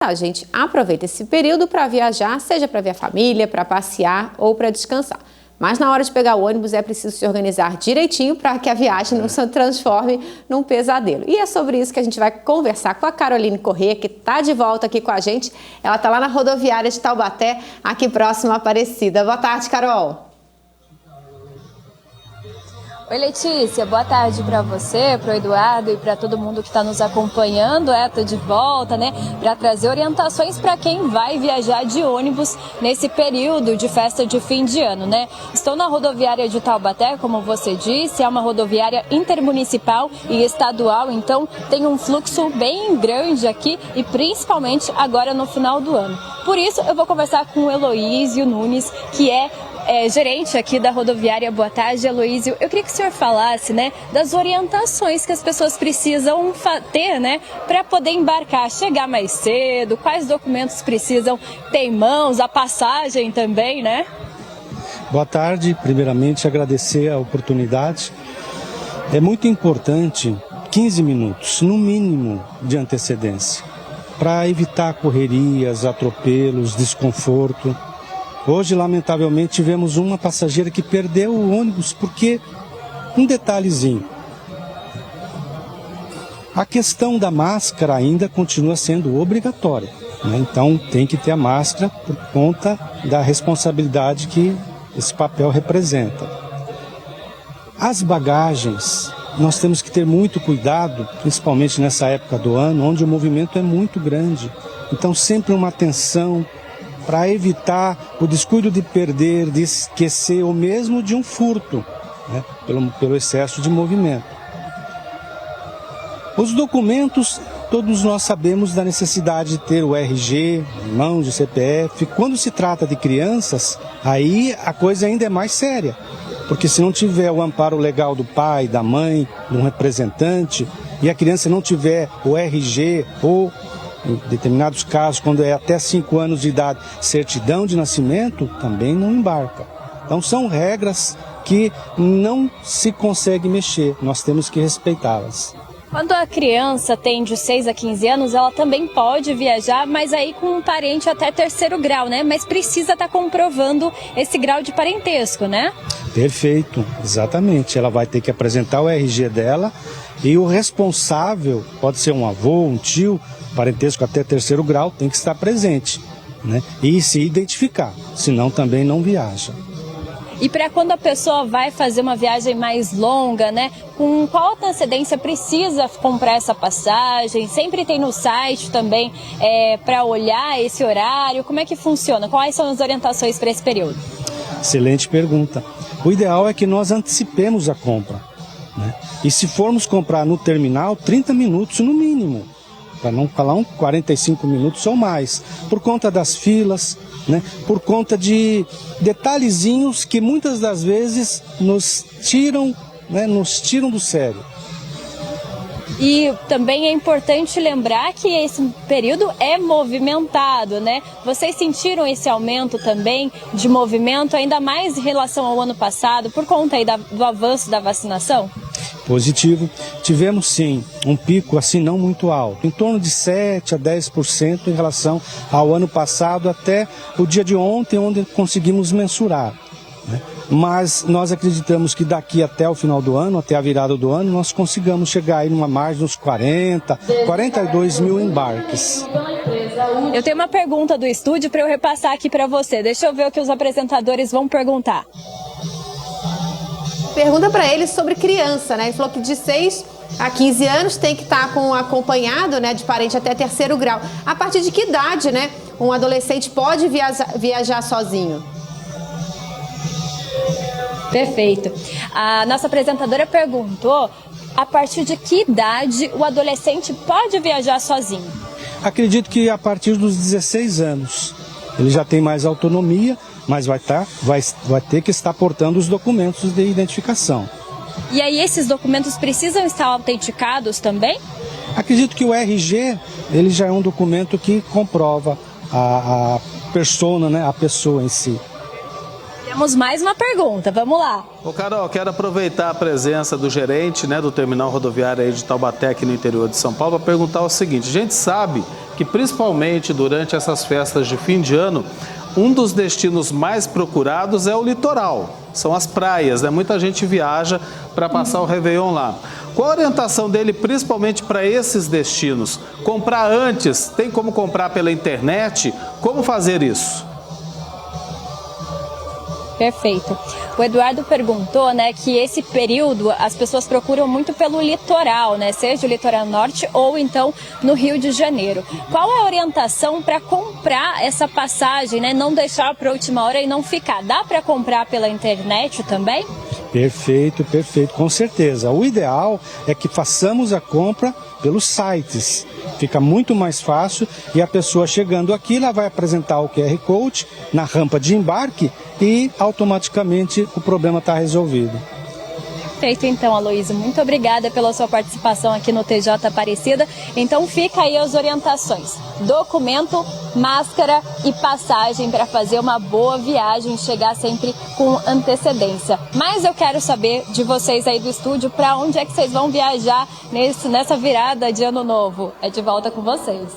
A gente aproveita esse período para viajar, seja para ver a família, para passear ou para descansar. Mas na hora de pegar o ônibus é preciso se organizar direitinho para que a viagem não se transforme num pesadelo. E é sobre isso que a gente vai conversar com a Caroline Corrêa, que está de volta aqui com a gente. Ela está lá na rodoviária de Taubaté, aqui próximo à Aparecida. Boa tarde, Carol. Oi, Letícia, boa tarde para você, para o Eduardo e para todo mundo que está nos acompanhando. Tô de volta, né, para trazer orientações para quem vai viajar de ônibus nesse período de festa de fim de ano, né? Estou na rodoviária de Taubaté, como você disse, é uma rodoviária intermunicipal e estadual, então tem um fluxo bem grande aqui e principalmente agora no final do ano. Por isso, eu vou conversar com o Eloísio Nunes, que é gerente aqui da rodoviária. Boa tarde, Eloísio. Eu queria que o senhor falasse, né, das orientações que as pessoas precisam ter, né, para poder embarcar, chegar mais cedo, quais documentos precisam ter em mãos, a passagem também, né? Boa tarde. Primeiramente, agradecer a oportunidade. É muito importante 15 minutos, no mínimo, de antecedência, para evitar correrias, atropelos, desconforto. Hoje, lamentavelmente, tivemos uma passageira que perdeu o ônibus porque um detalhezinho. A questão da máscara ainda continua sendo obrigatória, né? Então tem que ter a máscara por conta da responsabilidade que esse papel representa. As bagagens, nós temos que ter muito cuidado, principalmente nessa época do ano, onde o movimento é muito grande. Então sempre uma atenção para evitar o descuido de perder, de esquecer ou mesmo de um furto, né, pelo excesso de movimento. Os documentos, todos nós sabemos da necessidade de ter o RG, mãos de CPF. Quando se trata de crianças, aí a coisa ainda é mais séria, porque se não tiver o amparo legal do pai, da mãe, de um representante, e a criança não tiver o RG ou, em determinados casos, quando é até 5 anos de idade, certidão de nascimento, também não embarca. Então são regras que não se consegue mexer, nós temos que respeitá-las. Quando a criança tem de 6 a 15 anos, ela também pode viajar, mas aí com um parente até 3º grau, né? Mas precisa estar comprovando esse grau de parentesco, né? Perfeito, exatamente. Ela vai ter que apresentar o RG dela e o responsável, pode ser um avô, um tio, parentesco até 3º grau, tem que estar presente, né? E se identificar, senão também não viaja. E para quando a pessoa vai fazer uma viagem mais longa, né? Com qual antecedência precisa comprar essa passagem? Sempre tem no site também para olhar esse horário. Como é que funciona? Quais são as orientações para esse período? Excelente pergunta. O ideal é que nós antecipemos a compra, né? E se formos comprar no terminal, 30 minutos no mínimo, para não falar 45 minutos ou mais, por conta das filas, né? Por conta de detalhezinhos que muitas das vezes nos tiram, né? Nos tiram do sério. E também é importante lembrar que esse período é movimentado, né? Vocês sentiram esse aumento também de movimento, ainda mais em relação ao ano passado, por conta aí do avanço da vacinação? Positivo. Tivemos sim um pico assim não muito alto, em torno de 7 a 10% em relação ao ano passado até o dia de ontem, onde conseguimos mensurar, né? Mas nós acreditamos que daqui até o final do ano, até a virada do ano, nós consigamos chegar aí numa margem dos 42 mil embarques. Eu tenho uma pergunta do estúdio para eu repassar aqui para você. Deixa eu ver o que os apresentadores vão perguntar. Pergunta para ele sobre criança, né? Ele falou que de 6 a 15 anos tem que estar com acompanhado, né, de parente até 3º grau. A partir de que idade, né, um adolescente pode viajar sozinho? Perfeito. A nossa apresentadora perguntou a partir de que idade o adolescente pode viajar sozinho. Acredito que a partir dos 16 anos. Ele já tem mais autonomia, mas vai ter que estar portando os documentos de identificação. E aí esses documentos precisam estar autenticados também? Acredito que o RG, ele já é um documento que comprova a persona, né, a pessoa em si. Temos mais uma pergunta, vamos lá. Ô Carol, quero aproveitar a presença do gerente, né, do terminal rodoviário aí de Taubaté, aqui no interior de São Paulo, para perguntar o seguinte: a gente sabe que principalmente durante essas festas de fim de ano, um dos destinos mais procurados é o litoral, são as praias, né? Muita gente viaja para passar o Réveillon lá. Qual a orientação dele principalmente para esses destinos? Comprar antes? Tem como comprar pela internet? Como fazer isso? Perfeito. O Eduardo perguntou, né, que esse período as pessoas procuram muito pelo litoral, né, seja o litoral norte ou então no Rio de Janeiro. Qual é a orientação para comprar essa passagem, né, não deixar para a última hora e não ficar? Dá para comprar pela internet também? Perfeito, perfeito, com certeza. O ideal é que façamos a compra pelos sites. Fica muito mais fácil e a pessoa chegando aqui, ela vai apresentar o QR Code na rampa de embarque e automaticamente o problema está resolvido. Perfeito, então, Aloysio. Muito obrigada pela sua participação aqui no TJ Aparecida. Então, fica aí as orientações. Documento, máscara e passagem para fazer uma boa viagem, chegar sempre com antecedência. Mas eu quero saber de vocês aí do estúdio, para onde é que vocês vão viajar nessa virada de ano novo. É de volta com vocês.